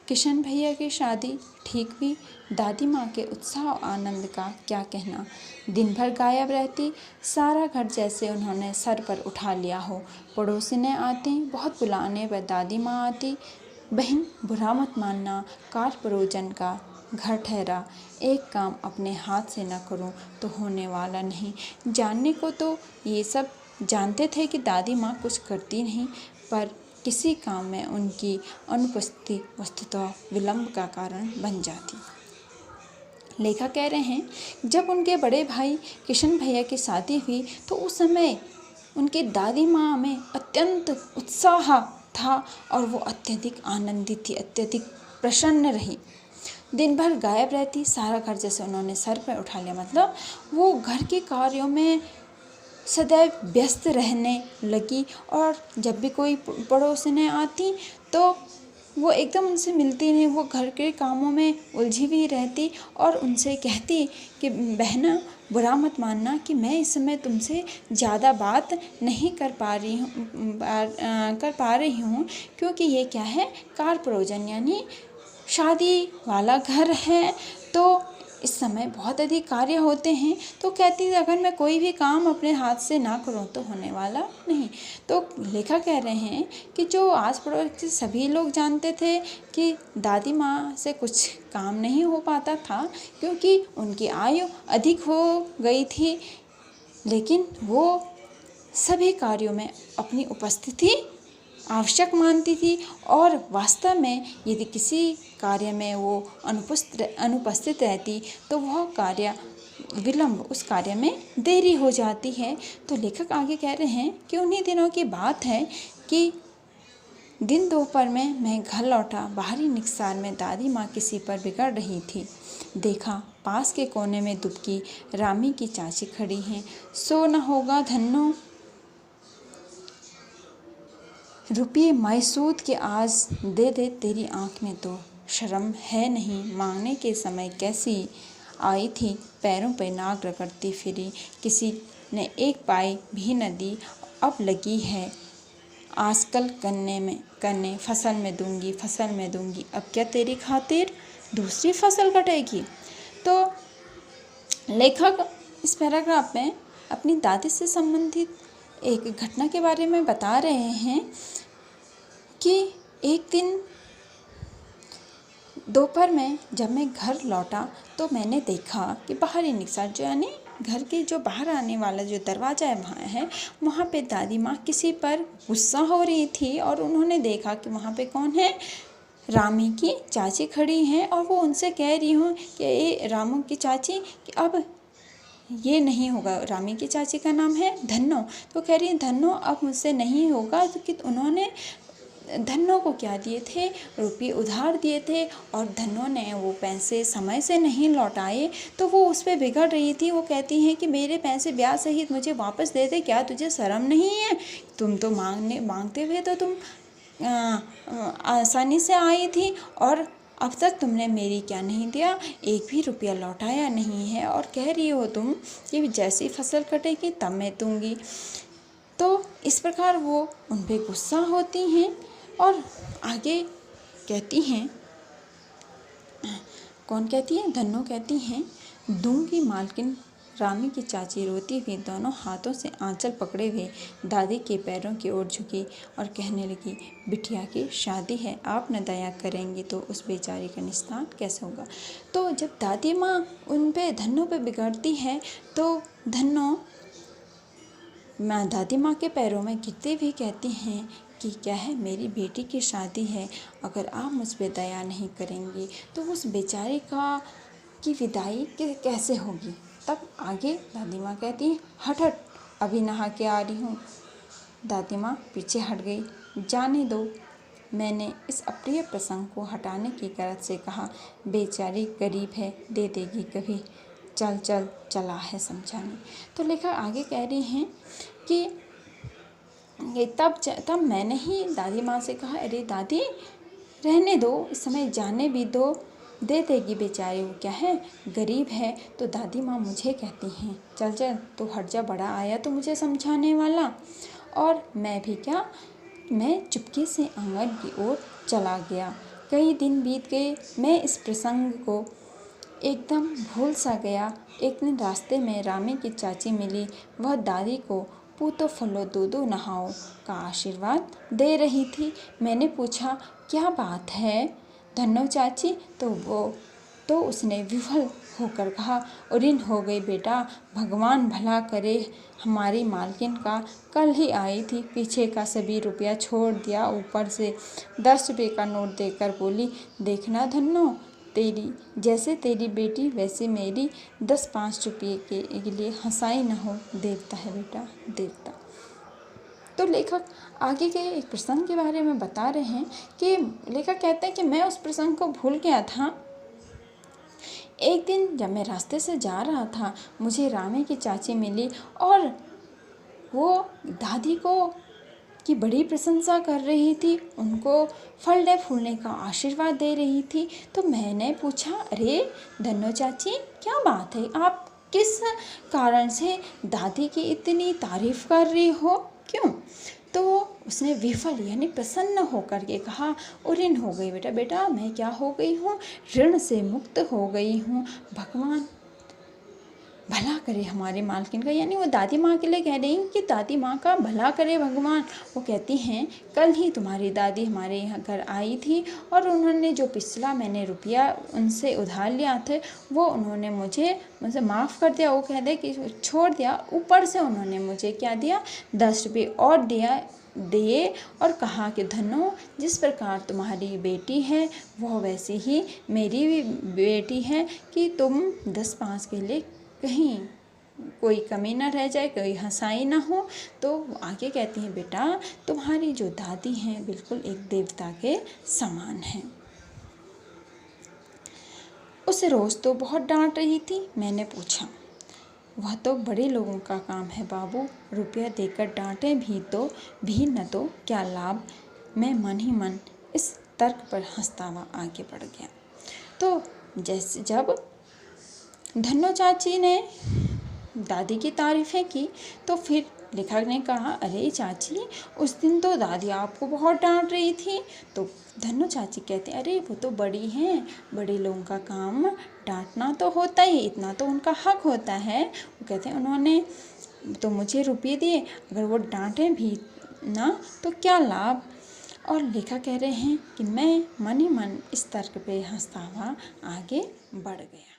किशन भैया की शादी ठीक हुई। दादी माँ के उत्साह और आनंद का क्या कहना। दिन भर गायब रहती, सारा घर जैसे उन्होंने सर पर उठा लिया हो। पड़ोसिनें आती, बहुत बुलाने पर दादी माँ आती। बहन बुरा मत मानना, कार परोजन का घर ठहरा, एक काम अपने हाथ से न करूं तो होने वाला नहीं। जानने को तो ये सब जानते थे कि दादी माँ कुछ करती नहीं, पर किसी काम में उनकी अनुपस्थिति वस्तुतः विलंब का कारण बन जाती। लेखक कह रहे हैं जब उनके बड़े भाई किशन भैया की शादी हुई तो उस समय उनकी दादी माँ में अत्यंत उत्साह था और वो अत्यधिक आनंदित थी, अत्यधिक प्रसन्न रही। दिन भर गायब रहती, सारा घर जैसे उन्होंने सर पर उठा लिया, मतलब वो घर के कार्यों में सदैव व्यस्त रहने लगी। और जब भी कोई पड़ोसिनें आती तो वो एकदम उनसे मिलती नहीं, वो घर के कामों में उलझी हुई रहती और उनसे कहती कि बहना बुरा मत मानना कि मैं इस समय तुमसे ज़्यादा बात नहीं कर पा रही हूँ क्योंकि ये क्या है, कार परोजन यानी शादी वाला घर है, तो इस समय बहुत अधिक कार्य होते हैं। तो कहती है अगर मैं कोई भी काम अपने हाथ से ना करूं तो होने वाला नहीं। तो लेखक कह रहे हैं कि जो आस पड़ोस के सभी लोग जानते थे कि दादी माँ से कुछ काम नहीं हो पाता था क्योंकि उनकी आयु अधिक हो गई थी, लेकिन वो सभी कार्यों में अपनी उपस्थिति आवश्यक मानती थी और वास्तव में यदि किसी कार्य में वो अनुपस्थित रहती तो वह कार्य विलंब, उस कार्य में देरी हो जाती है। तो लेखक आगे कह रहे हैं कि उन्हीं दिनों की बात है कि दिन दोपहर में मैं घर लौटा। बाहरी निकसार में दादी माँ किसी पर बिगड़ रही थी। देखा पास के कोने में दुबकी रामी की चाची खड़ी हैं। सो न होगा धन्नो, रुपये मैसूद के आज दे दे तेरी आँख में तो शर्म है नहीं। मांगने के समय कैसी आई थी, पैरों पे नाक रगड़ती फिरी। किसी ने एक पाई भी न दी, अब लगी है आजकल करने फसल में दूंगी। अब क्या तेरी खातिर दूसरी फसल कटेगी। तो लेखक इस पैराग्राफ में अपनी दादी से संबंधित एक घटना के बारे में बता रहे हैं कि एक दिन दोपहर में जब मैं घर लौटा तो मैंने देखा कि बाहरी निकसार जो यानी घर के जो बाहर आने वाला जो दरवाज़ा है वहाँ पे दादी माँ किसी पर गुस्सा हो रही थी और उन्होंने देखा कि वहाँ पे कौन है, रामी की चाची खड़ी हैं और वो उनसे कह रही हूँ कि ये रामू की चाची कि अब ये नहीं होगा। रामी की चाची का नाम है धन्नो, तो कह रही है धन्नो अब मुझसे नहीं होगा। तो कि उन्होंने धन्नो को क्या दिए थे, रुपये उधार दिए थे और धन्नो ने वो पैसे समय से नहीं लौटाए तो वो उस पर बिगड़ रही थी। वो कहती हैं कि मेरे पैसे ब्याज सहित मुझे वापस दे दे, क्या तुझे शर्म नहीं है, तुम तो मांगते हुए तो तुम आसानी से आई थी और अब तक तुमने मेरी क्या नहीं दिया, एक भी रुपया लौटाया नहीं है और कह रही हो तुम कि जैसी फसल कटेगी तब मैं दूंगी। तो इस प्रकार वो उन पे गुस्सा होती हैं और आगे कहती हैं, कौन कहती है, धन्नो कहती हैं दूंगी मालकिन। रामी की चाची रोती हुई दोनों हाथों से आंचल पकड़े हुए दादी के पैरों की ओर झुकी और कहने लगी, बिटिया की शादी है, आप न दया करेंगी तो उस बेचारी का निस्तार कैसे होगा। तो जब दादी माँ उन पे धन्नो पे बिगड़ती है तो धन्नो दादी माँ के पैरों में गिरते हुए कहती हैं कि क्या है, मेरी बेटी की शादी है, अगर आप मुझ पे दया नहीं करेंगी तो उस बेचारी की विदाई कैसे होगी। तब आगे दादी माँ कहती हैं, हट हट अभी नहा के आ रही हूँ। दादी माँ पीछे हट गई। जाने दो, मैंने इस अप्रिय प्रसंग को हटाने की गरज से कहा, बेचारी गरीब है, दे देगी कभी, चला है समझाने। तो लेखक आगे कह रहे हैं कि ये तब मैंने ही दादी माँ से कहा, अरे दादी रहने दो, इस समय जाने भी दो, दे देगी बेचारी, वो क्या है गरीब है। तो दादी माँ मुझे कहती हैं, चल तो हट जा, बड़ा आया तो मुझे समझाने वाला। और मैं चुपके से आंगन की ओर चला गया। कई दिन बीत गए, मैं इस प्रसंग को एकदम भूल सा गया। एक दिन रास्ते में रामी की चाची मिली। वह दादी को पूतो फलो दूधो नहाओ का आशीर्वाद दे रही थी। मैंने पूछा, क्या बात है धन्नो चाची? तो उसने विफल होकर कहा, उरिन हो गई बेटा, भगवान भला करे। हमारी मालकिन का कल ही आई थी, पीछे का सभी रुपया छोड़ दिया, ऊपर से 10 रुपये का नोट देकर बोली, देखना धन्नो, तेरी जैसे तेरी बेटी वैसे मेरी, 10-5 रुपये के लिए हंसाई न हो। देवता है बेटा, देवता। तो लेखक आगे के एक प्रसंग के बारे में बता रहे हैं कि लेखक कहते हैं कि मैं उस प्रसंग को भूल गया था। एक दिन जब मैं रास्ते से जा रहा था, मुझे रामी की चाची मिली और वो दादी को की बड़ी प्रशंसा कर रही थी, उनको फलने फूलने का आशीर्वाद दे रही थी। तो मैंने पूछा, अरे धन्नो चाची, क्या बात है, आप किस कारण से दादी की इतनी तारीफ कर रही हो, क्यों? तो उसने विफल यानी प्रसन्न होकर के कहा, ऋण हो गई बेटा। बेटा मैं क्या हो गई हूँ? ऋण से मुक्त हो गई हूँ। भगवान भला करे हमारे मालकिन का, यानी वो दादी माँ के लिए कह रही हैं कि दादी माँ का भला करे भगवान। वो कहती हैं, कल ही तुम्हारी दादी हमारे यहाँ घर आई थी और उन्होंने जो पिछला मैंने रुपया उनसे उधार लिया थे वो उन्होंने मुझे माफ़ कर दिया। वो कह दे कि छोड़ दिया, ऊपर से उन्होंने मुझे क्या दिया, 10 रुपये और दिए और कहा कि धन्नो, जिस प्रकार तुम्हारी बेटी है वह वैसी ही मेरी भी बेटी है कि तुम 10-5 के लिए कहीं कोई कमी ना रह जाए, कोई हंसाई ना हो। तो आगे कहती हैं, बेटा तुम्हारी जो दादी हैं बिल्कुल एक देवता के समान हैं। उसे रोज़ तो बहुत डांट रही थी। मैंने पूछा, वह तो बड़े लोगों का काम है बाबू, रुपया देकर डांटें भी न तो क्या लाभ। मैं मन ही मन इस तर्क पर हंसता हुआ आगे बढ़ गया। तो जैसे जब धन्नो चाची ने दादी की तारीफ़ें की तो फिर लेखक ने कहा, अरे चाची, उस दिन तो दादी आपको बहुत डांट रही थी। तो धन्नो चाची कहते, अरे वो तो बड़ी हैं, बड़े लोगों का काम डांटना तो होता ही, इतना तो उनका हक होता है। वो कहते हैं, उन्होंने तो मुझे रुपये दिए, अगर वो डांटें भी ना तो क्या लाभ। और लेखक कह रहे हैं कि मैं मन ही मन इस तर्क पे हंसता हुआ आगे बढ़ गया।